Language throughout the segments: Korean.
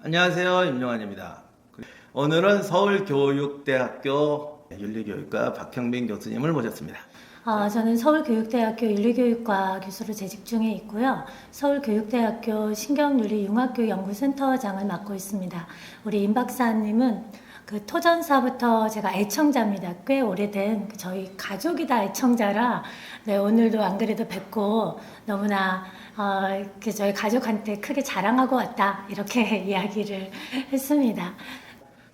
안녕하세요, 임용환입니다. 오늘은 서울교육대학교 윤리교육과 박형빈 교수님을 모셨습니다. 저는 서울교육대학교 윤리교육과 교수로 재직 중에 있고요. 서울교육대학교 신경윤리융합교육연구센터장을 맡고 있습니다. 우리 임 박사님은 그 토전사부터 제가 애청자입니다. 꽤 오래된 저희 가족이 다 애청자라 오늘도 안 그래도 뵙고 너무나 저희 가족한테 크게 자랑하고 왔다 이렇게 이야기를 했습니다.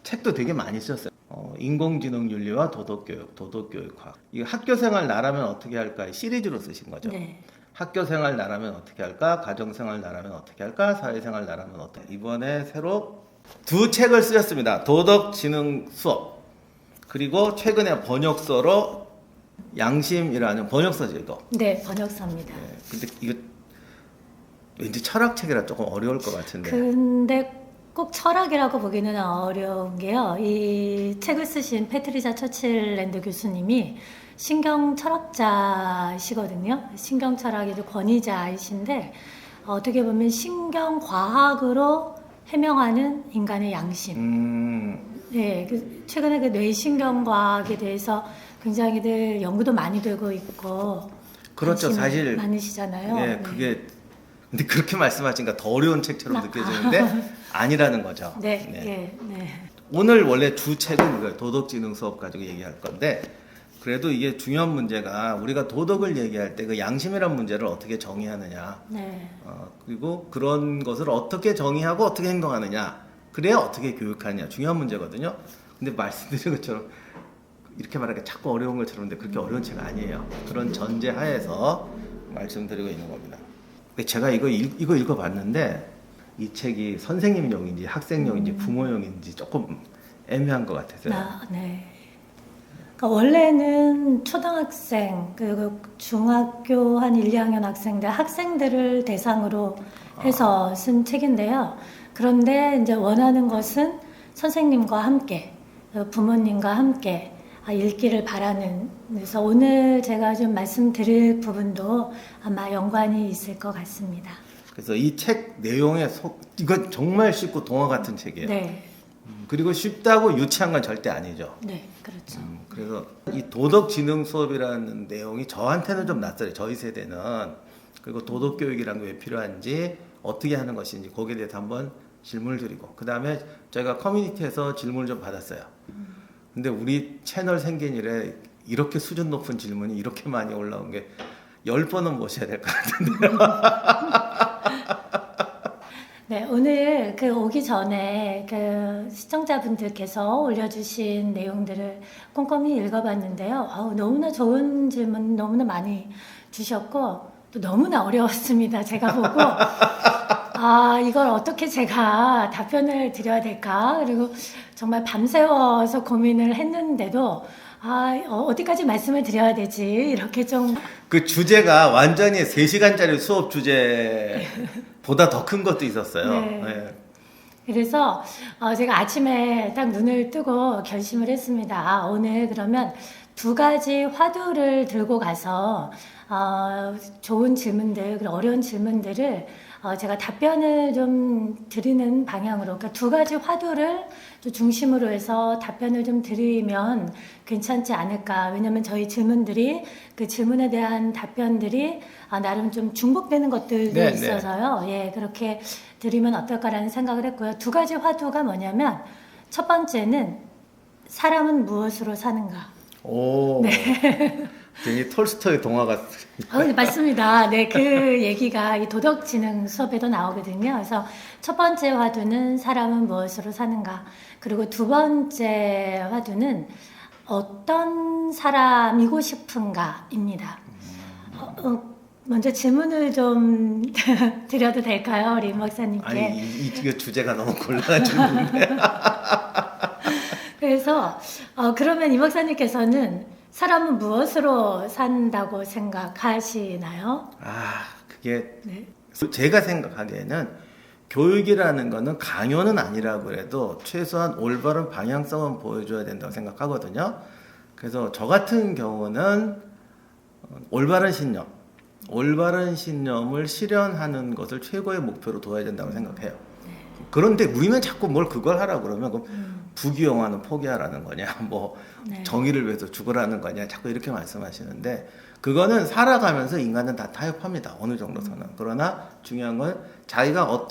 책도 되게 많이 썼어요. 인공지능 윤리와 도덕교육, 도덕교육학. 이거 학교생활 나라면 어떻게 할까 시리즈로 쓰신 거죠. 네. 학교생활 나라면 어떻게 할까, 가정생활 나라면 어떻게 할까, 사회생활 나라면 어떻게. 이번에 새로 두 책을 쓰셨습니다. 도덕지능 수업. 그리고 최근에 번역서로 양심이라는 번역서죠, 이거. 네, 번역서입니다. 네, 근데 이거 왠지 철학책이라 조금 어려울 것 같은데. 근데 꼭 철학이라고 보기는 어려운 게요. 이 책을 쓰신 패트리샤 처칠랜드 교수님이 신경 철학자시거든요. 신경 철학의 권위자이신데 어떻게 보면 신경 과학으로 해명하는 인간의 양심. 네, 최근에 그 뇌신경 과학에 대해서 굉장히들 연구도 많이 되고 있고 그렇죠, 관심이 사실. 많으시잖아요. 네, 그게 근데 그렇게 말씀하시니까 더 어려운 책처럼 느껴지는데 아니라는 거죠. 네, 네. 네. 오늘 원래 주 책은 이거예요. 도덕지능 수업 가지고 얘기할 건데 그래도 이게 중요한 문제가 우리가 도덕을 얘기할 때 그 양심이란 문제를 어떻게 정의하느냐. 네. 그리고 그런 것을 어떻게 정의하고 어떻게 행동하느냐. 그래야 어떻게 교육하느냐. 중요한 문제거든요. 근데 말씀드린 것처럼 이렇게 말하기가 자꾸 어려운 것처럼 그렇게 어려운 책 아니에요. 그런 전제 하에서 말씀드리고 있는 겁니다. 제가 이거 읽어봤는데 이 책이 선생님용인지 학생용인지 부모용인지 조금 애매한 것 같아서요. 네. 그러니까 원래는 초등학생 그리고 중학교 한 1, 2학년 학생들을 대상으로 해서 쓴 책인데요. 그런데 이제 원하는 것은 선생님과 함께 부모님과 함께 읽기를 바라는. 그래서 오늘 제가 좀 말씀드릴 부분도 아마 연관이 있을 것 같습니다. 그래서 이 책 내용에 이건 정말 쉽고 동화 같은 책이에요. 네. 그리고 쉽다고 유치한 건 절대 아니죠. 네, 그렇죠. 그래서 이 도덕지능 수업이라는 내용이 저한테는 좀 낯설어요. 저희 세대는. 그리고 도덕교육이란 게 왜 필요한지 어떻게 하는 것인지 거기에 대해서 한번 질문을 드리고 그 다음에 저희가 커뮤니티에서 질문을 좀 받았어요. 근데 우리 채널 생긴 이래 이렇게 수준 높은 질문이 이렇게 많이 올라온 게 10번은 모셔야 될 것 같은데요. 네, 오늘 오기 전에 시청자분들께서 올려주신 내용들을 꼼꼼히 읽어봤는데요. 너무나 좋은 질문 너무나 많이 주셨고 또 너무나 어려웠습니다. 제가 보고 이걸 어떻게 제가 답변을 드려야 될까? 그리고 정말 밤새워서 고민을 했는데도 어디까지 말씀을 드려야 되지? 이렇게 좀. 그 주제가 완전히 3시간짜리 수업 주제보다 더 큰 것도 있었어요. 네. 네. 그래서 제가 아침에 딱 눈을 뜨고 결심을 했습니다. 오늘 그러면 2가지 화두를 들고 가서 좋은 질문들, 그리고 어려운 질문들을 제가 답변을 좀 드리는 방향으로, 그러니까 2가지 화두를 중심으로 해서 답변을 좀 드리면 괜찮지 않을까. 왜냐면 저희 질문들이 그 질문에 대한 답변들이 나름 좀 중복되는 것들도 네, 있어서요. 예, 그렇게 드리면 어떨까라는 생각을 했고요. 2가지 화두가 뭐냐면 첫 번째는 사람은 무엇으로 사는가. 오. 네. 괜히 톨스토이 동화 같은. 네, 맞습니다. 네, 그 얘기가 이 도덕지능 수업에도 나오거든요. 그래서 첫 번째 화두는 사람은 무엇으로 사는가. 그리고 2번째 화두는 어떤 사람이고 싶은가입니다. 먼저 질문을 좀 드려도 될까요, 우리 임 박사님께? 아니, 이 주제가 너무 곤란해지는데. 그래서 그러면 임 박사님께서는 사람은 무엇으로 산다고 생각하시나요? 그게 네. 제가 생각하기에는 교육이라는 거는 강요는 아니라고 해도 최소한 올바른 방향성은 보여줘야 된다고 생각하거든요. 그래서 저 같은 경우는 올바른 신념을 실현하는 것을 최고의 목표로 둬야 된다고 생각해요. 그런데 우리는 자꾸 뭘 그걸 하라 그러면 그럼 부귀영화는 포기하라는 거냐, 뭐 네. 정의를 위해서 죽으라는 거냐, 자꾸 이렇게 말씀하시는데 그거는 살아가면서 인간은 다 타협합니다. 어느 정도서는. 그러나 중요한 건 자기가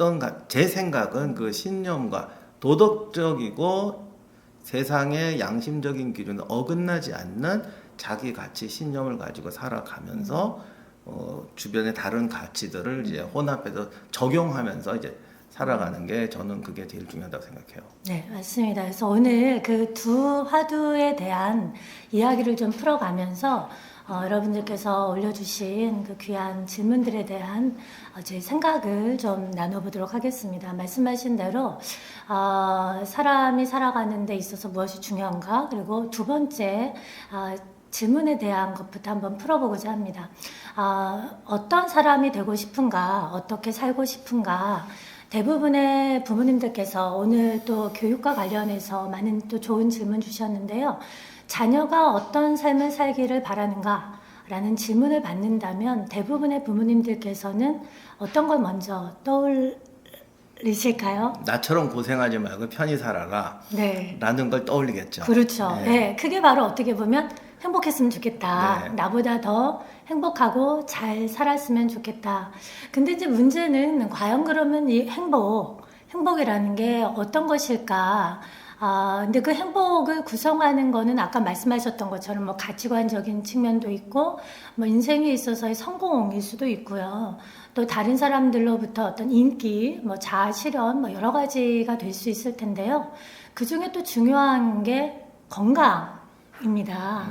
제 생각은 그 신념과 도덕적이고 세상의 양심적인 기준에 어긋나지 않는 자기 가치 신념을 가지고 살아가면서 주변의 다른 가치들을 이제 혼합해서 적용하면서 이제 살아가는 게 저는 그게 제일 중요하다고 생각해요. 네, 맞습니다. 그래서 오늘 그 두 화두에 대한 이야기를 좀 풀어가면서 여러분들께서 올려주신 그 귀한 질문들에 대한 제 생각을 좀 나눠보도록 하겠습니다. 말씀하신 대로 사람이 살아가는 데 있어서 무엇이 중요한가? 그리고 두 번째 질문에 대한 것부터 한번 풀어보고자 합니다. 어떤 사람이 되고 싶은가? 어떻게 살고 싶은가? 대부분의 부모님들께서 오늘 또 교육과 관련해서 많은 또 좋은 질문 주셨는데요. 자녀가 어떤 삶을 살기를 바라는가? 라는 질문을 받는다면 대부분의 부모님들께서는 어떤 걸 먼저 떠올리실까요? 나처럼 고생하지 말고 편히 살아라. 네. 라는 걸 떠올리겠죠. 그렇죠. 네. 네. 그게 바로 어떻게 보면 행복했으면 좋겠다. 네. 나보다 더 행복하고 잘 살았으면 좋겠다. 근데 이제 문제는 과연 그러면 이 행복이라는 게 어떤 것일까? 근데 그 행복을 구성하는 거는 아까 말씀하셨던 것처럼 뭐 가치관적인 측면도 있고, 뭐 인생에 있어서의 성공일 수도 있고요. 또 다른 사람들로부터 어떤 인기, 뭐 자아 실현, 뭐 여러 가지가 될 수 있을 텐데요. 그 중에 또 중요한 게 건강입니다.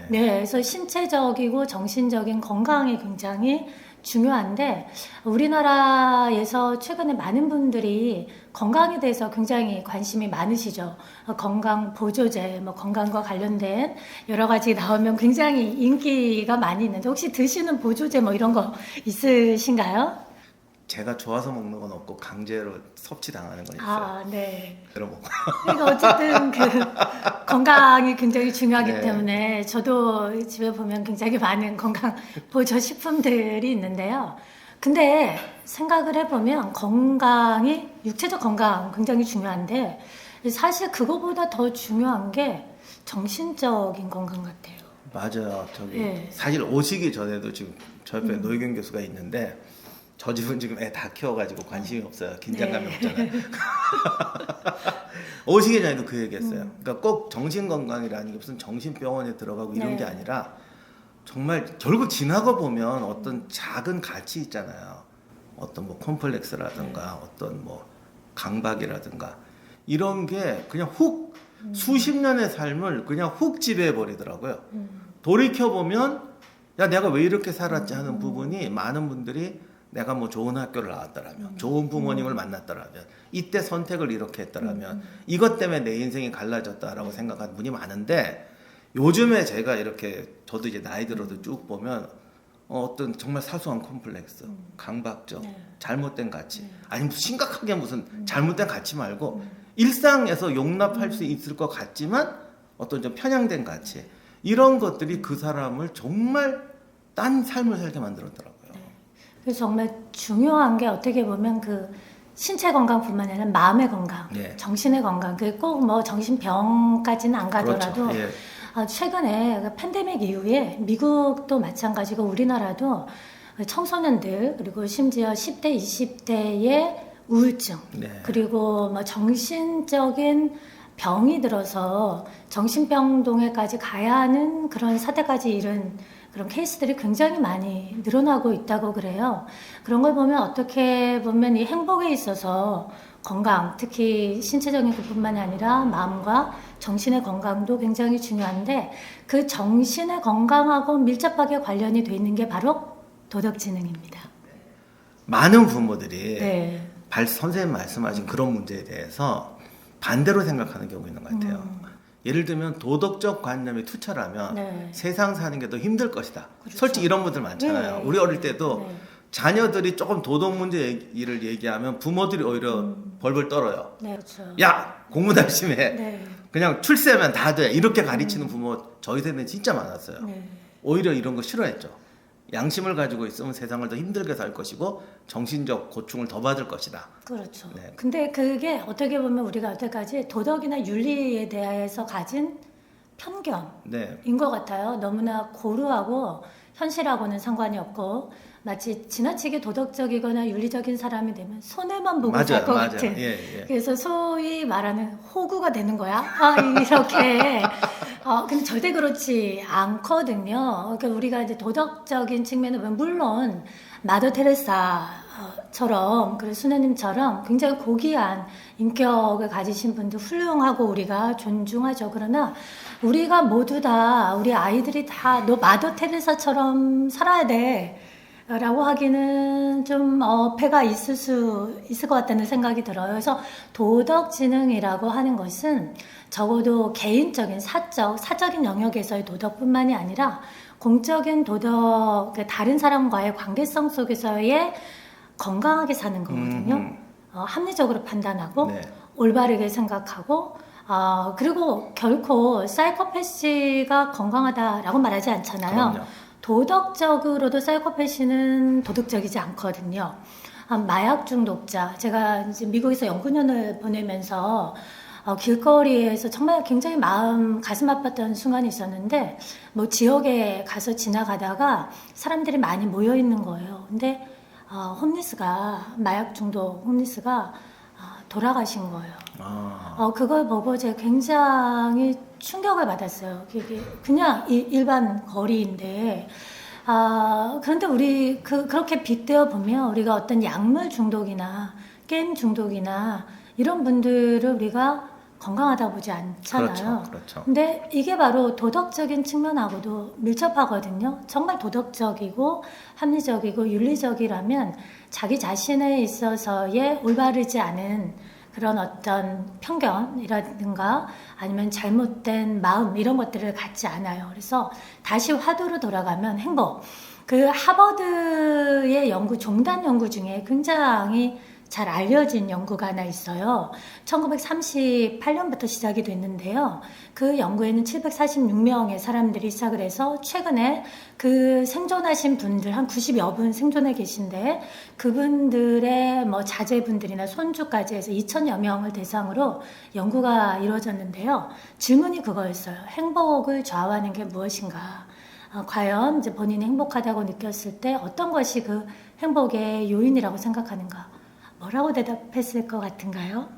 네, 그래서 신체적이고 정신적인 건강이 굉장히 중요한데 우리나라에서 최근에 많은 분들이 건강에 대해서 굉장히 관심이 많으시죠. 건강 보조제, 뭐 건강과 관련된 여러 가지 나오면 굉장히 인기가 많이 있는데 혹시 드시는 보조제 뭐 이런 거 있으신가요? 제가 좋아서 먹는 건 없고 강제로 섭취당하는 건 있어요. 네. 여러분. 그러니까 어쨌든 그 건강이 굉장히 중요하기 네. 때문에 저도 집에 보면 굉장히 많은 건강 보조 식품들이 있는데요. 근데 생각을 해보면 육체적 건강 굉장히 중요한데 사실 그거보다 더 중요한 게 정신적인 건강 같아요. 맞아요. 네. 사실 오시기 전에도 지금 저 옆에 노희경 교수가 있는데 저 집은 지금 애 다 키워가지고 관심이 없어요. 긴장감이 네. 없잖아요. 오시기 전에도 그 얘기했어요. 그러니까 꼭 정신건강이라는 게 무슨 정신병원에 들어가고 이런 네. 게 아니라 정말 결국 지나고 보면 어떤 작은 가치 있잖아요. 어떤 뭐 콤플렉스라든가 어떤 뭐 강박이라든가 이런 게 그냥 훅 수십 년의 삶을 그냥 훅 지배해 버리더라고요. 돌이켜 보면 야 내가 왜 이렇게 살았지 하는 부분이 많은 분들이 내가 뭐 좋은 학교를 나왔더라면 좋은 부모님을 만났더라면 이때 선택을 이렇게 했더라면 이것 때문에 내 인생이 갈라졌다라고 생각하는 분이 많은데 요즘에 제가 이렇게 저도 이제 나이 들어도 쭉 보면 어떤 정말 사소한 콤플렉스, 강박증, 네. 잘못된 가치 아니 무슨 심각하게 무슨 잘못된 가치 말고 일상에서 용납할 수 있을 것 같지만 어떤 좀 편향된 가치 이런 것들이 그 사람을 정말 딴 삶을 살게 만들었더라고요. 그래서 정말 중요한 게 어떻게 보면 그 신체 건강뿐만 아니라 마음의 건강, 네. 정신의 건강, 그 꼭 뭐 정신병까지는 안 가더라도 그렇죠. 예. 최근에 그 팬데믹 이후에 미국도 마찬가지고 우리나라도 청소년들 그리고 심지어 10대, 20대의 우울증 네. 그리고 뭐 정신적인 병이 들어서 정신병동에까지 가야 하는 그런 사태까지 이른 그런 케이스들이 굉장히 많이 늘어나고 있다고 그래요. 그런 걸 보면 어떻게 보면 이 행복에 있어서 건강, 특히 신체적인 것뿐만이 아니라 마음과 정신의 건강도 굉장히 중요한데 그 정신의 건강하고 밀접하게 관련이 돼 있는 게 바로 도덕지능입니다. 많은 부모들이 네. 선생님 말씀하신 그런 문제에 대해서 반대로 생각하는 경우 있는 것 같아요. 예를 들면 도덕적 관념이 투철하면 네. 세상 사는 게 더 힘들 것이다. 그렇죠. 솔직히 이런 분들 많잖아요. 네. 우리 어릴 때도 네. 자녀들이 조금 도덕 문제 얘기를 얘기하면 부모들이 오히려 벌벌 떨어요. 네, 그렇죠. 야 공부 열심히 해. 네. 그냥 출세하면 다 돼. 이렇게 가르치는 부모 저희 세대는 진짜 많았어요. 네. 오히려 이런 거 싫어했죠. 양심을 가지고 있으면 세상을 더 힘들게 살 것이고 정신적 고충을 더 받을 것이다. 그렇죠. 네. 근데 그게 어떻게 보면 우리가 여태까지 도덕이나 윤리에 대해서 가진 편견인 네. 것 같아요. 너무나 고루하고 현실하고는 상관이 없고 마치 지나치게 도덕적이거나 윤리적인 사람이 되면 손해만 보고 살 것 같은. 예. 그래서 소위 말하는 호구가 되는 거야. 아, 이렇게. 근데 절대 그렇지 않거든요. 그러니까 우리가 이제 도덕적인 측면을 보면 물론 마더 테레사처럼 그리고 수녀님처럼 굉장히 고귀한 인격을 가지신 분도 훌륭하고 우리가 존중하죠. 그러나 우리가 모두 다 우리 아이들이 다 너 마더 테레사처럼 살아야 돼. 라고 하기는 좀 어폐가 있을 것 같다는 생각이 들어요. 그래서 도덕지능이라고 하는 것은 적어도 개인적인 사적인 영역에서의 도덕뿐만이 아니라 공적인 도덕, 다른 사람과의 관계성 속에서의 건강하게 사는 거거든요. 합리적으로 판단하고 네. 올바르게 생각하고 그리고 결코 사이코패시가 건강하다라고 말하지 않잖아요. 그럼요. 도덕적으로도 사이코패시는 도덕적이지 않거든요. 마약 중독자, 제가 이제 미국에서 연구년을 보내면서 길거리에서 정말 굉장히 가슴 아팠던 순간이 있었는데, 뭐 지역에 가서 지나가다가 사람들이 많이 모여 있는 거예요. 근데 마약 중독 홈리스가 돌아가신 거예요. 그걸 보고 제가 굉장히 충격을 받았어요. 그게 그냥 일반 거리인데, 그런데 우리 그렇게 빗대어 보면 우리가 어떤 약물 중독이나 게임 중독이나 이런 분들을 우리가 건강하다 보지 않잖아요. 그렇죠. 근데 이게 바로 도덕적인 측면하고도 밀접하거든요. 정말 도덕적이고 합리적이고 윤리적이라면 자기 자신에 있어서의 올바르지 않은 그런 어떤 편견이라든가 아니면 잘못된 마음 이런 것들을 갖지 않아요. 그래서 다시 화두로 돌아가면 행복. 그 하버드의 종단 연구 중에 굉장히 잘 알려진 연구가 하나 있어요. 1938년부터 시작이 됐는데요. 그 연구에는 746명의 사람들이 시작을 해서 최근에 그 생존하신 분들 한 90여 분 생존해 계신데 그분들의 뭐 자제분들이나 손주까지 해서 2,000여 명을 대상으로 연구가 이루어졌는데요. 질문이 그거였어요. 행복을 좌우하는 게 무엇인가? 과연 이제 본인이 행복하다고 느꼈을 때 어떤 것이 그 행복의 요인이라고 생각하는가? 뭐라고 대답했을 것 같은가요?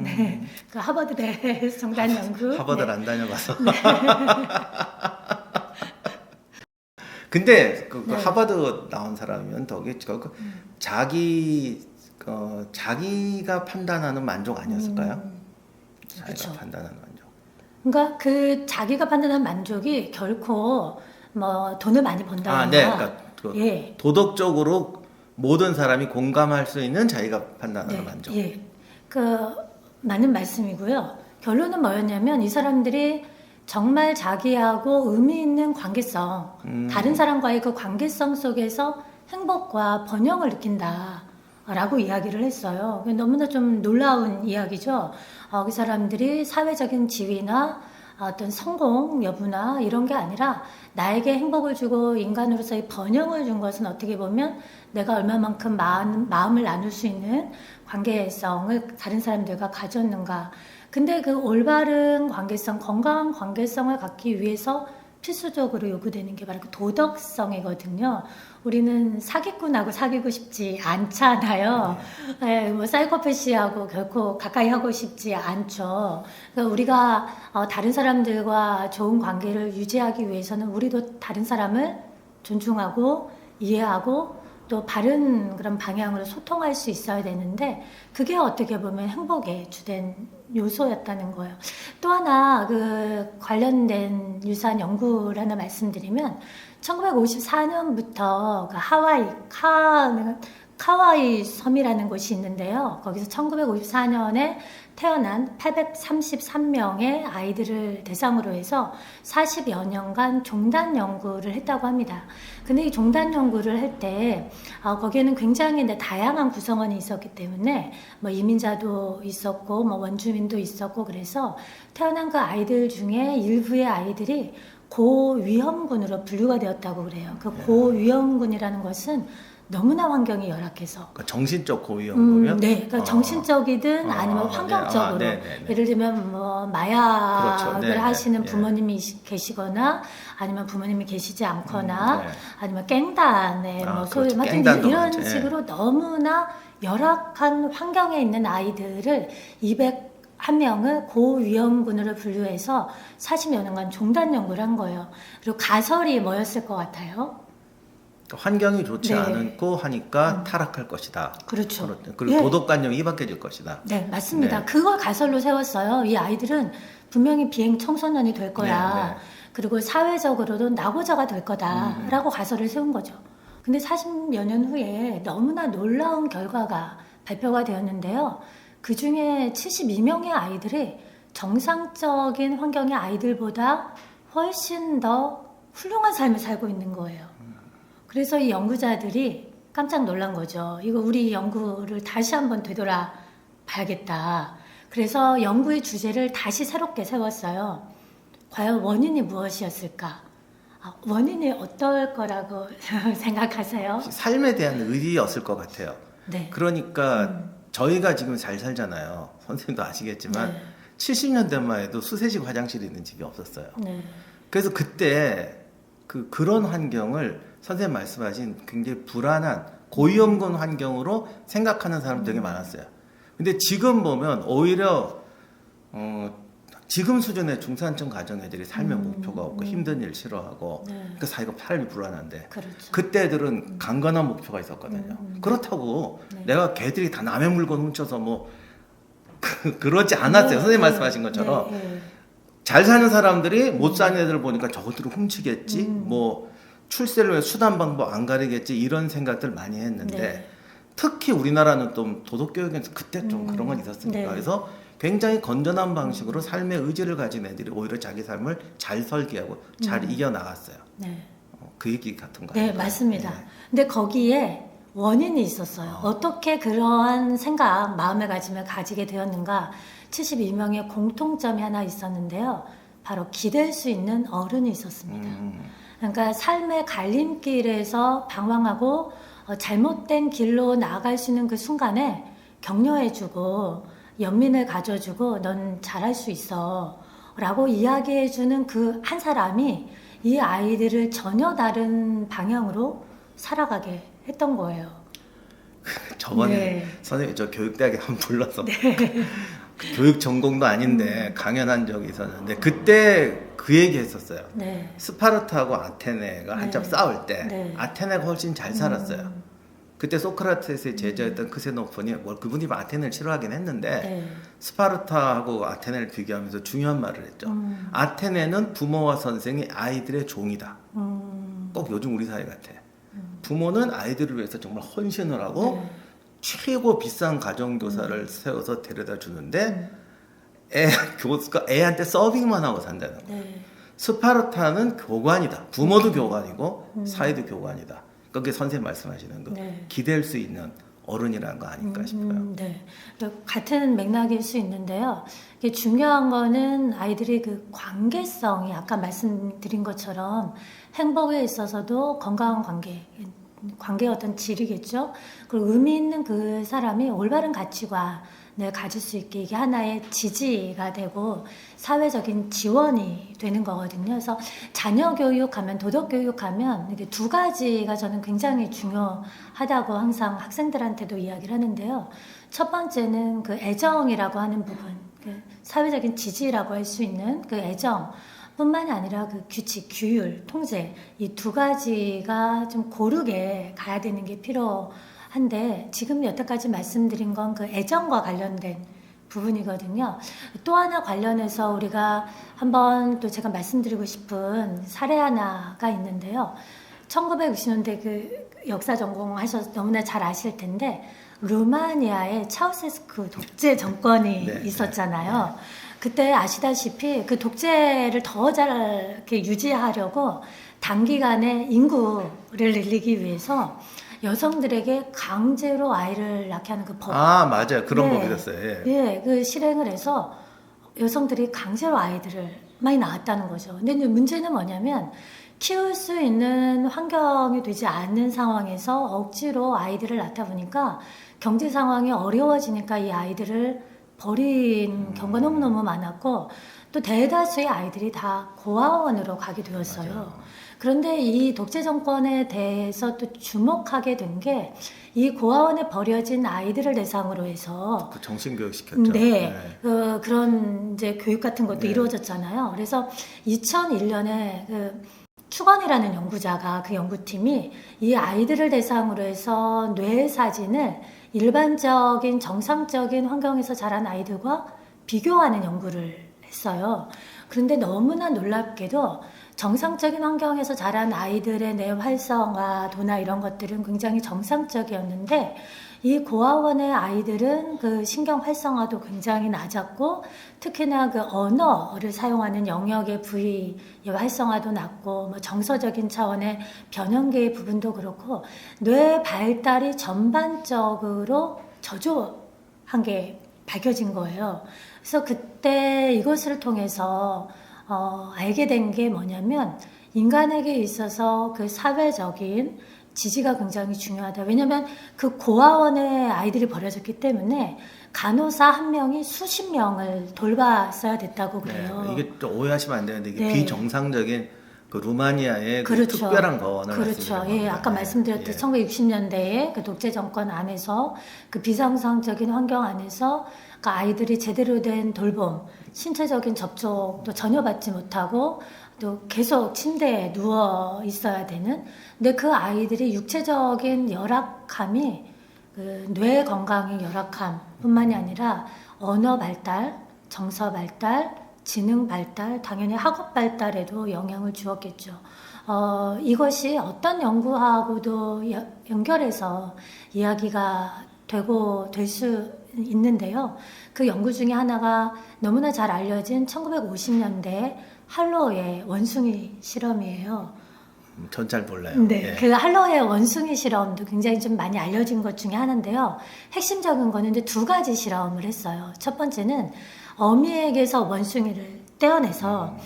네, 그 하버드대 정단 연구. 하버드를 안 다녀봐서. 근데 그 하버드 나온 사람이면 자기가 판단하는 만족 아니었을까요? 자기가 그렇죠. 판단하는 만족. 그러니까 그 자기가 판단한 만족이 결코 뭐 돈을 많이 번다거나. 네, 그러니까 도덕적으로 모든 사람이 공감할 수 있는 자기가 판단하는 만족. 맞는 말씀이고요. 결론은 뭐였냐면 이 사람들이 정말 자기하고 의미 있는 관계성, 다른 사람과의 그 관계성 속에서 행복과 번영을 느낀다라고 이야기를 했어요. 너무나 좀 놀라운 이야기죠. 그 사람들이 사회적인 지위나 어떤 성공 여부나 이런 게 아니라 나에게 행복을 주고 인간으로서의 번영을 준 것은 어떻게 보면 내가 얼마만큼 마음을 나눌 수 있는 관계성을 다른 사람들과 가졌는가. 근데 그 올바른 관계성, 건강한 관계성을 갖기 위해서 필수적으로 요구되는 게 바로 그 도덕성이거든요. 우리는 사기꾼하고 사귀고 싶지 않잖아요. 뭐 사이코패시하고 결코 가까이 하고 싶지 않죠. 그러니까 우리가 다른 사람들과 좋은 관계를 유지하기 위해서는 우리도 다른 사람을 존중하고 이해하고 또 바른 그런 방향으로 소통할 수 있어야 되는데 그게 어떻게 보면 행복의 주된 요소였다는 거예요. 또 하나 그 관련된 유사한 연구를 하나 말씀드리면 1954년부터 그 카와이 섬이라는 곳이 있는데요. 거기서 1954년에 태어난 833명의 아이들을 대상으로 해서 40여 년간 종단 연구를 했다고 합니다. 근데 이 종단 연구를 할 때 거기에는 굉장히 다양한 구성원이 있었기 때문에 뭐 이민자도 있었고 뭐 원주민도 있었고 그래서 태어난 그 아이들 중에 일부의 아이들이 고위험군으로 분류가 되었다고 그래요. 그 고위험군이라는 것은 너무나 환경이 열악해서 그러니까 정신적 고위험군이요? 네, 그러니까 정신적이든 아니면 네. 환경적으로 네, 네, 네. 예를 들면 뭐 마약을 그렇죠. 네, 네, 하시는 예. 부모님이 계시거나 아니면 부모님이 계시지 않거나 네. 아니면 깽단에 뭐 소위 그렇죠. 하여튼 깽단도 이런 많죠. 예. 식으로 너무나 열악한 환경에 있는 아이들을 201명을 고위험군으로 분류해서 40여 년간 종단 연구를 한 거예요. 그리고 가설이 뭐였을 것 같아요? 환경이 좋지 네. 않고 하니까 타락할 것이다. 그렇죠. 그리고 예. 도덕관념이 희박해질 것이다. 네, 맞습니다. 네. 그걸 가설로 세웠어요. 이 아이들은 분명히 비행 청소년이 될 거야. 네, 네. 그리고 사회적으로도 낙오자가 될 거다라고 가설을 세운 거죠. 근데 40여 년 후에 너무나 놀라운 결과가 발표가 되었는데요. 그 중에 72명의 아이들이 정상적인 환경의 아이들보다 훨씬 더 훌륭한 삶을 살고 있는 거예요. 그래서 이 연구자들이 깜짝 놀란 거죠. 이거 우리 연구를 다시 한번 되돌아 봐야겠다. 그래서 연구의 주제를 다시 새롭게 세웠어요. 과연 원인이 무엇이었을까? 원인이 어떨 거라고 생각하세요? 삶에 대한 의지였을 것 같아요. 네. 그러니까 저희가 지금 잘 살잖아요. 선생님도 아시겠지만 네. 70년대만 해도 수세식 화장실이 있는 집이 없었어요. 네. 그래서 그때 그런 환경을 선생님 말씀하신 굉장히 불안한 고위험군 환경으로 생각하는 사람 되게 많았어요. 근데 지금 보면 오히려 지금 수준의 중산층 가정 애들이 삶의 목표가 없고 힘든 일 싫어하고 네. 그 사이가 삶이 불안한데 그렇죠. 그때 애들은 강건한 목표가 있었거든요. 그렇다고 네. 내가 걔들이 다 남의 물건 훔쳐서 뭐 그러지 않았어요. 네, 선생님 네, 말씀하신 것처럼 네, 네. 잘 사는 사람들이 못 사는 애들 보니까 저것들을 훔치겠지, 뭐 출세를 위해 수단 방법 안 가리겠지 이런 생각들 많이 했는데 네. 특히 우리나라는 좀 도덕 교육에서 그때 좀 그런 건 있었으니까 네. 그래서 굉장히 건전한 방식으로 삶의 의지를 가진 애들이 오히려 자기 삶을 잘 설계하고 잘 이겨 나갔어요. 네. 그 얘기 같은 거. 네, 아닐까요? 맞습니다. 네. 근데 거기에 원인이 있었어요. 어떻게 그러한 생각, 마음의가짐을 가지게 되었는가? 72명의 공통점이 하나 있었는데요. 바로 기댈 수 있는 어른이 있었습니다. 그러니까 삶의 갈림길에서 방황하고 잘못된 길로 나아갈 수 있는 그 순간에 격려해주고 연민을 가져주고 넌 잘할 수 있어 라고 이야기해주는 그 한 사람이 이 아이들을 전혀 다른 방향으로 살아가게 했던 거예요. 저번에 네. 선생님 저 교육대학에 한번 불러서 그 교육 전공도 아닌데 강연한 적이 있었는데 그때 그 얘기 했었어요. 네. 스파르타하고 아테네가 한참 네. 싸울 때 네. 아테네가 훨씬 잘 살았어요. 그때 소크라테스의 제자였던 크세노폰이 그분이 아테네를 싫어하긴 했는데 네. 스파르타하고 아테네를 비교하면서 중요한 말을 했죠. 아테네는 부모와 선생이 아이들의 종이다. 꼭 요즘 우리 사회 같아. 부모는 아이들을 위해서 정말 헌신을 하고 네. 최고 비싼 가정교사를 세워서 데려다 주는데 교수가 애한테 서빙만 하고 산다는 거예요. 네. 스파르타는 교관이다. 부모도 교관이고 사회도 교관이다. 그게 선생님 말씀하시는 거 네. 기댈 수 있는 어른이라는 거 아닐까 싶어요. 네. 같은 맥락일 수 있는데요. 이게 중요한 거는 아이들의 그 관계성이 아까 말씀드린 것처럼 행복에 있어서도 건강한 관계의 어떤 질이겠죠. 그리고 의미 있는 그 사람이 올바른 가치관을 가질 수 있게 이게 하나의 지지가 되고 사회적인 지원이 되는 거거든요. 그래서 자녀 교육하면 도덕 교육하면 이게 두 가지가 저는 굉장히 중요하다고 항상 학생들한테도 이야기를 하는데요. 첫 번째는 그 애정이라고 하는 부분, 그 사회적인 지지라고 할 수 있는 그 애정. 뿐만이 아니라 그 규칙, 규율, 통제 이 두 가지가 좀 고르게 가야 되는 게 필요한데 지금 여태까지 말씀드린 건 그 애정과 관련된 부분이거든요. 또 하나 관련해서 우리가 한번 또 제가 말씀드리고 싶은 사례 하나가 있는데요. 1960년대 그 역사 전공하셔서 너무나 잘 아실 텐데 루마니아에 차우세스쿠 독재 정권이 네, 있었잖아요. 그때 아시다시피 그 독재를 더 잘 이렇게 유지하려고 단기간에 인구를 늘리기 위해서 여성들에게 강제로 아이를 낳게 하는 그 법. 맞아요. 그런 네. 법이 있었어요. 예. 예, 그 실행을 해서 여성들이 강제로 아이들을 많이 나왔다는 거죠. 근데 이제 문제는 뭐냐면 키울 수 있는 환경이 되지 않는 상황에서 억지로 아이들을 낳다 보니까 경제 상황이 어려워지니까 이 아이들을 버린 경우가 너무너무 많았고 또 대다수의 아이들이 다 고아원으로 가게 되었어요. 맞아요. 그런데 이 독재 정권에 대해서 또 주목하게 된 게 이 고아원에 버려진 아이들을 대상으로 해서 그 정신교육 시켰죠. 네, 그런 이제 교육 같은 것도 네. 이루어졌잖아요. 그래서 2001년에 그 추건이라는 연구자가 그 연구팀이 이 아이들을 대상으로 해서 뇌 사진을 일반적인 정상적인 환경에서 자란 아이들과 비교하는 연구를 했어요. 그런데 너무나 놀랍게도 정상적인 환경에서 자란 아이들의 뇌 활성화도나 이런 것들은 굉장히 정상적이었는데 이 고아원의 아이들은 그 신경 활성화도 굉장히 낮았고 특히나 그 언어를 사용하는 영역의 부위의 활성화도 낮고 뭐 정서적인 차원의 변형계의 부분도 그렇고 뇌 발달이 전반적으로 저조한 게 밝혀진 거예요. 그래서 그때 이것을 통해서 알게 된 게 뭐냐면 인간에게 있어서 그 사회적인 지지가 굉장히 중요하다. 왜냐하면 그 고아원에 아이들이 버려졌기 때문에 간호사 한 명이 수십 명을 돌봤어야 됐다고 그래요. 네, 이게 좀 오해하시면 안 되는데 이게 네. 비정상적인 그 루마니아의 그 그렇죠. 특별한 거원을 그렇죠. 말씀드리는 예, 겁니다. 아까 말씀드렸듯이 예. 1960년대에 그 독재 정권 안에서 그 비정상적인 환경 안에서 그 아이들이 제대로 된 돌봄, 신체적인 접촉도 전혀 받지 못하고 또 계속 침대에 누워 있어야 되는. 근데 그 아이들이 육체적인 열악함이 그 뇌 건강의 열악함뿐만이 아니라 언어 발달, 정서 발달, 지능 발달, 당연히 학업 발달에도 영향을 주었겠죠. 이것이 어떤 연구하고도 연결해서 이야기가 되고 될 수 있는데요. 그 연구 중에 하나가 너무나 잘 알려진 1950년대 할로우의 원숭이 실험이에요. 전 잘 몰라요. 네, 예. 그 할로우의 원숭이 실험도 굉장히 좀 많이 알려진 것 중에 하나인데요. 핵심적인 거는 이제 두 가지 실험을 했어요. 첫 번째는 어미에게서 원숭이를 떼어내서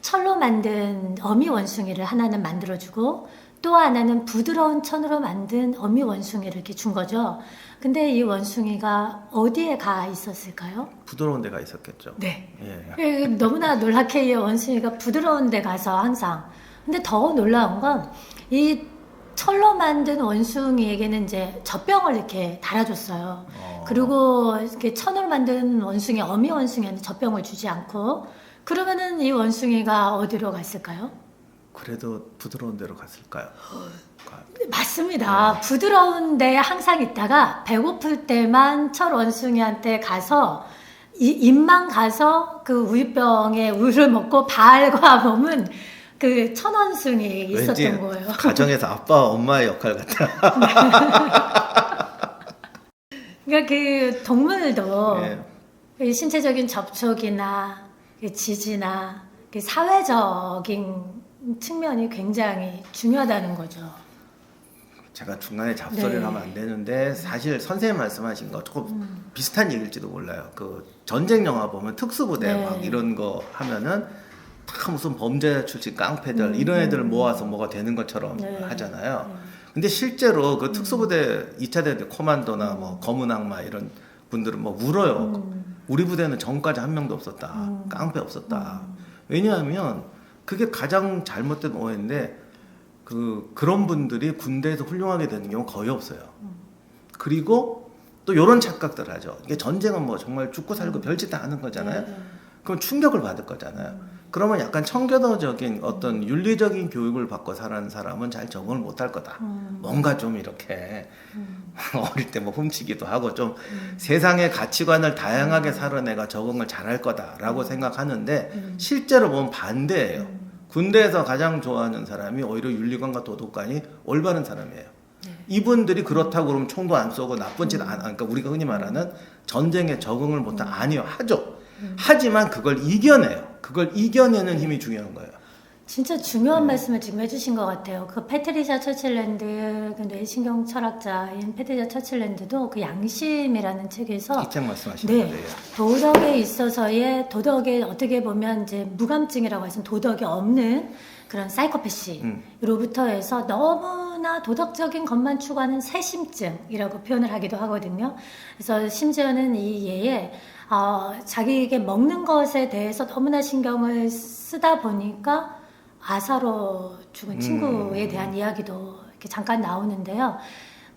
철로 만든 어미 원숭이를 하나는 만들어주고 또 하나는 부드러운 천으로 만든 어미 원숭이를 이렇게 준 거죠. 근데 이 원숭이가 어디에 가 있었을까요? 부드러운 데가 있었겠죠. 네. 예. 너무나 놀랍게 이 원숭이가 부드러운 데 가서 항상. 근데 더 놀라운 건 이 철로 만든 원숭이에게는 이제 젖병을 이렇게 달아줬어요. 그리고 이렇게 천으로 만든 원숭이, 어미 원숭이한테 젖병을 주지 않고 그러면은 이 원숭이가 어디로 갔을까요? 그래도 부드러운 데로 갔을까요? 맞습니다. 부드러운 데에 항상 있다가 배고플 때만 철 원숭이한테 가서 입만 가서 그 우유병에 우유를 먹고 발과 몸은 그 천원숭이 있었던 왠지 거예요. 가정에서 아빠, 엄마의 역할 같아. 그러니까 그 동물도 예. 그 신체적인 접촉이나 그 지지나 그 사회적인 측면이 굉장히 중요하다는 거죠. 제가 중간에 잡소리를 네. 하면 안 되는데 사실 선생님 말씀하신 거 조금 비슷한 얘기일지도 몰라요. 그 전쟁 영화 보면 특수부대 네. 막 이런 거 하면은 다 무슨 범죄자 출신 깡패들 이런 애들을 모아서 뭐가 되는 것처럼 네. 하잖아요. 근데 실제로 그 특수부대 2차 대전 코만도나 뭐 검은 악마 이런 분들은 뭐 울어요. 우리 부대는 전까지 한 명도 없었다. 깡패 없었다. 왜냐하면 그게 가장 잘못된 오해인데 그런 분들이 군대에서 훌륭하게 되는 경우 거의 없어요. 그리고 또 이런 착각들 하죠. 이게 전쟁은 뭐 정말 죽고 살고 별짓 다 하는 거잖아요. 그럼 충격을 받을 거잖아요. 그러면 약간 청교도적인 어떤 윤리적인 교육을 받고 자란 사람은 잘 적응을 못할 거다. 뭔가 좀 이렇게 어릴 때 뭐 훔치기도 하고 좀 세상의 가치관을 다양하게 사는 애가 적응을 잘할 거다라고 생각하는데 실제로 보면 반대예요. 군대에서 가장 좋아하는 사람이 오히려 윤리관과 도덕관이 올바른 사람이에요. 이분들이 그렇다고 그러면 총도 안 쏘고 나쁜 짓 안 하니까 그러니까 우리가 흔히 말하는 전쟁에 적응을 못한 아니요 하죠. 하지만 그걸 이겨내요. 그걸 이겨내는 힘이 중요한 거예요. 진짜 중요한 네. 말씀을 지금 해주신 것 같아요. 그 패트리샤 처칠랜드, 그 뇌신경 철학자인 패트리샤 처칠랜드도 그 양심이라는 책에서 이 책 말씀하시는 네, 거예요. 도덕에 있어서의 도덕에 어떻게 보면 이제 무감증이라고 해서 도덕이 없는 그런 사이코패시로부터 해서 너무나 도덕적인 것만 추구하는 새심증이라고 표현을 하기도 하거든요. 그래서 심지어는 이 예에 자기에게 먹는 것에 대해서 너무나 신경을 쓰다 보니까 아사로 죽은 친구에 대한 이야기도 이렇게 잠깐 나오는데요.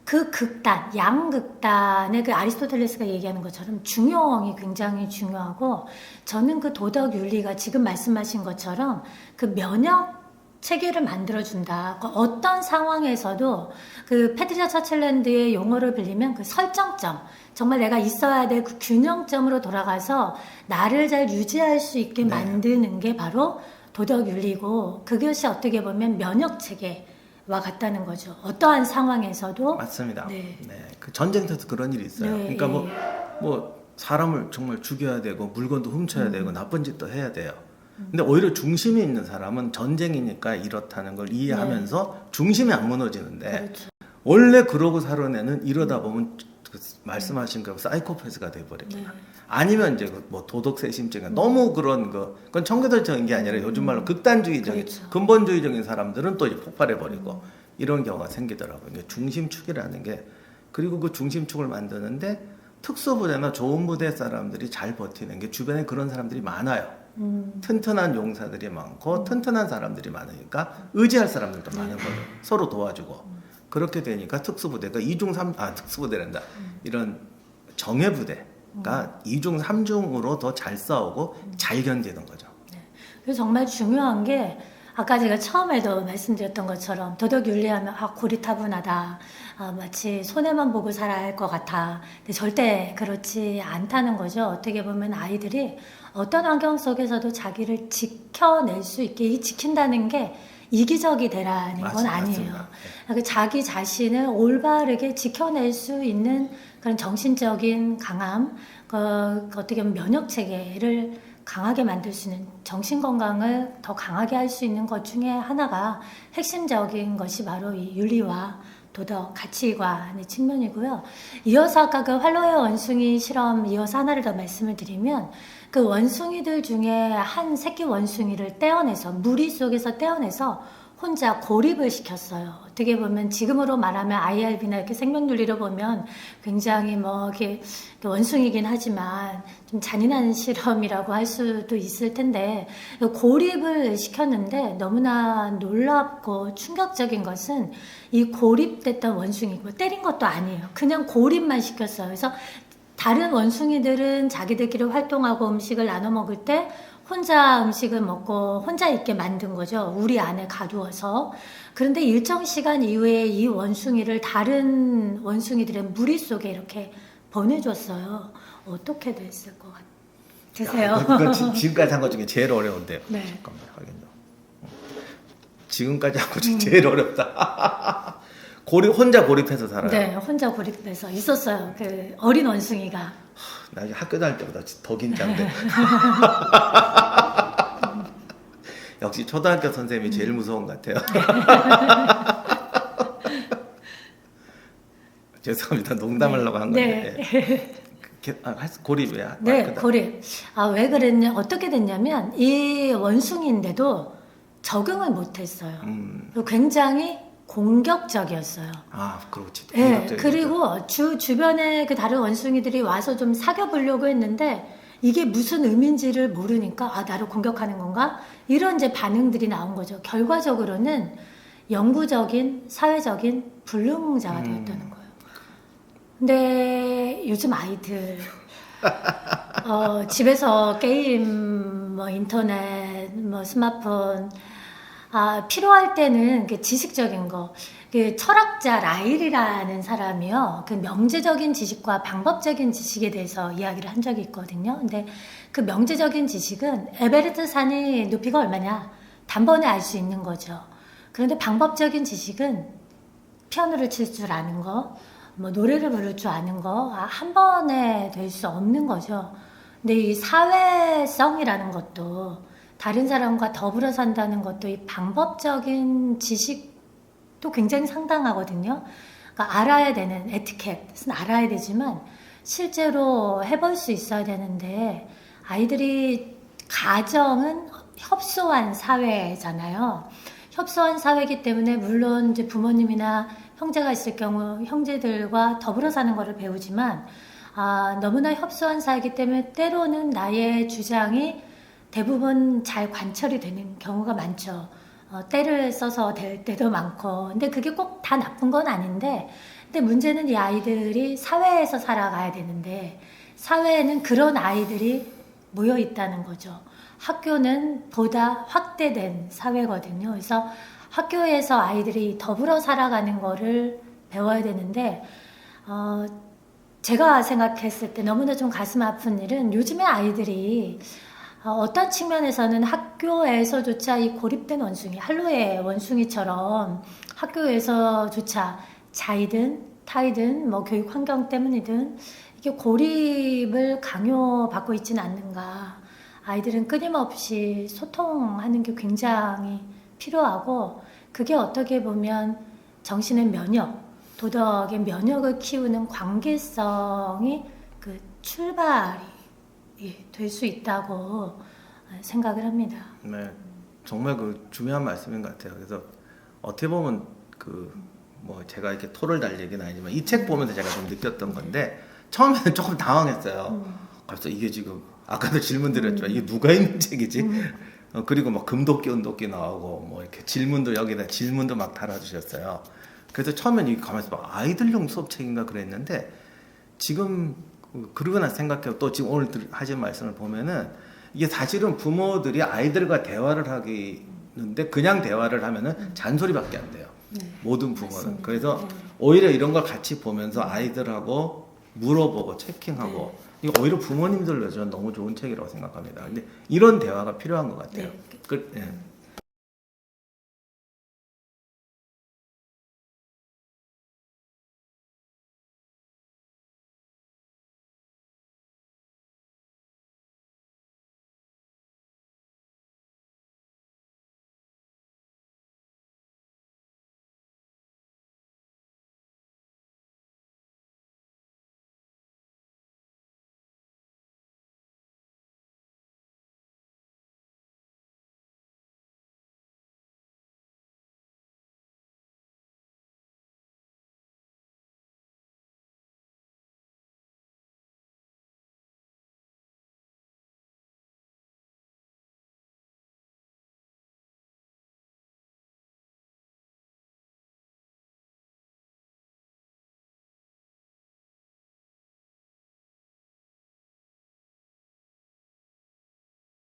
그 극단, 양극단의 그 아리스토텔레스가 얘기하는 것처럼 중용이 굉장히 중요하고 저는 그 도덕 윤리가 지금 말씀하신 것처럼 그 면역 체계를 만들어준다. 그 어떤 상황에서도 그 패트리샤 처칠랜드의 용어를 빌리면 그 설정점, 정말 내가 있어야 될 그 균형점으로 돌아가서 나를 잘 유지할 수 있게 만드는 게 바로 도덕 윤리고 그것이 어떻게 보면 면역 체계와 같다는 거죠. 어떠한 상황에서도 맞습니다. 네. 네. 그 전쟁터에서 그런 일이 있어요. 네, 그러니까 예. 뭐 사람을 정말 죽여야 되고 물건도 훔쳐야 되고 나쁜 짓도 해야 돼요. 근데 오히려 중심이 있는 사람은 전쟁이니까 이렇다는 걸 이해하면서 중심이 안 무너지는데 그렇죠. 원래 그러고 살아내는 이러다 보면 그 말씀하신 그 사이코패스가 돼버립니다. 네. 아니면 이제 뭐 도덕세심증 너무 그런 거 그건 청교도적인 게 아니라 요즘 말로 극단주의적인 그렇죠. 근본주의적인 사람들은 또 이제 폭발해버리고 이런 경우가 생기더라고요. 이게 중심축이라는 게 그리고 그 중심축을 만드는데 특수부대나 좋은 부대 사람들이 잘 버티는 게 주변에 그런 사람들이 많아요. 튼튼한 용사들이 많고 튼튼한 사람들이 많으니까 의지할 사람들도 많은 거예요. 서로 도와주고 그렇게 되니까 특수부대가 2중 3 특수부대란다. 이런 정예부대가 2중 3중으로 더 잘 싸우고 잘 견디는 거죠. 그래서 정말 중요한 게 아까 제가 처음에도 말씀드렸던 것처럼 도덕 윤리하면 고리타분하다. 마치 손해만 보고 살아야 할 것 같아. 근데 절대 그렇지 않다는 거죠. 어떻게 보면 아이들이 어떤 환경 속에서도 자기를 지켜낼 수 있게 이 지킨다는 게 이기적이 되라는 건 아니에요. 그러니까 자기 자신을 올바르게 지켜낼 수 있는 그런 정신적인 강함, 어떻게 보면 면역 체계를 강하게 만들 수 있는 정신 건강을 더 강하게 할 수 있는 것 중에 하나가 핵심적인 것이 바로 이 윤리와 도덕, 가치관의 측면이고요. 이어서 아까 그 활로의 원숭이 실험 이어서 하나를 더 말씀을 드리면 그 원숭이들 중에 한 새끼 원숭이를 떼어내서 무리 속에서 떼어내서 혼자 고립을 시켰어요. 어떻게 보면 지금으로 말하면 IRB나 이렇게 생명윤리로 보면 굉장히 뭐 이렇게 원숭이긴 하지만 좀 잔인한 실험이라고 할 수도 있을 텐데 고립을 시켰는데 너무나 놀랍고 충격적인 것은 이 고립됐던 원숭이 때린 것도 아니에요. 그냥 고립만 시켰어요. 그래서 다른 원숭이들은 자기들끼리 활동하고 음식을 나눠 먹을 때 혼자 음식을 먹고 혼자 있게 만든 거죠. 우리 안에 가두어서. 그런데 일정 시간 이후에 이 원숭이를 다른 원숭이들의 무리 속에 이렇게 보내줬어요. 어떻게 됐을 것 같으세요? 그건 지금까지 한 것 중에 제일 어려운데요. 네. 잠깐만 확인요. 지금까지 한 것 중에 제일 어렵다. 혼자 고립해서 살아요. 네, 혼자 고립돼서 있었어요. 그 어린 원숭이가. 나 학교 다닐 때보다 더 긴장돼. 역시 초등학교 선생님이 제일 무서운 것 같아요. 죄송합니다. 농담하려고 한 건데. 고립이야. 네, 고립. 왜 그랬냐? 어떻게 됐냐면 이 원숭이인데도 적응을 못했어요. 굉장히 공격적이었어요. 그렇지. 네, 그리고 주변에 그 다른 원숭이들이 와서 좀 사귀어보려고 했는데 이게 무슨 의미인지를 모르니까 나를 공격하는 건가? 이런 이제 반응들이 나온 거죠. 결과적으로는 영구적인 사회적인 불능자가 되었다는 거예요. 근데 요즘 아이들 집에서 게임, 뭐 인터넷, 뭐 스마트폰 필요할 때는 그 지식적인 거, 그 철학자 라일이라는 사람이요, 그 명제적인 지식과 방법적인 지식에 대해서 이야기를 한 적이 있거든요. 근데 그 명제적인 지식은 에베레스트 산이 높이가 얼마냐 단번에 알 수 있는 거죠. 그런데 방법적인 지식은 피아노를 칠 줄 아는 거, 뭐 노래를 부를 줄 아는 거 한 번에 될 수 없는 거죠. 근데 이 사회성이라는 것도 다른 사람과 더불어 산다는 것도 이 방법적인 지식도 굉장히 상당하거든요. 그러니까 알아야 되는 에티켓은 알아야 되지만 실제로 해볼 수 있어야 되는데 아이들이 가정은 협소한 사회잖아요. 협소한 사회이기 때문에 물론 이제 부모님이나 형제가 있을 경우 형제들과 더불어 사는 것을 배우지만 너무나 협소한 사회이기 때문에 때로는 나의 주장이 대부분 잘 관철이 되는 경우가 많죠. 때를 써서 될 때도 많고. 근데 그게 꼭 다 나쁜 건 아닌데, 근데 문제는 이 아이들이 사회에서 살아가야 되는데, 사회에는 그런 아이들이 모여 있다는 거죠. 학교는 보다 확대된 사회거든요. 그래서 학교에서 아이들이 더불어 살아가는 거를 배워야 되는데, 제가 생각했을 때 너무나 좀 가슴 아픈 일은 요즘의 아이들이 어떤 측면에서는 학교에서조차 이 고립된 원숭이, 할로의 원숭이처럼 학교에서조차 자이든 타이든 뭐 교육 환경 때문이든 이게 고립을 강요받고 있지는 않는가. 아이들은 끊임없이 소통하는 게 굉장히 필요하고 그게 어떻게 보면 정신의 면역, 도덕의 면역을 키우는 관계성이 그 출발이 될 수 있다고 생각을 합니다. 네, 정말 그 중요한 말씀인 것 같아요. 그래서 어떻게 보면 그 뭐 제가 이렇게 토를 달 얘기는 아니지만 이 책 보면서 제가 좀 느꼈던 건데 처음에는 조금 당황했어요. 그래서 이게 지금 아까도 질문 드렸지만 이게 누가 읽는 책이지? 그리고 막 금도끼 은도끼 나오고 뭐 이렇게 질문도 여기다 질문도 막 달아주셨어요. 그래서 처음엔 이게 가만히 봐 아이들용 수업책인가 그랬는데 지금 그러고 나 생각해요. 또 지금 오늘 하신 말씀을 보면은 이게 사실은 부모들이 아이들과 대화를 하기는데 그냥 대화를 하면은 잔소리밖에 안 돼요. 네, 모든 부모는. 맞습니다. 그래서 네. 오히려 이런 걸 같이 보면서 아이들하고 물어보고 체킹하고 이거 오히려 부모님들로 저는 너무 좋은 책이라고 생각합니다. 근데 이런 대화가 필요한 것 같아요. 네. 네.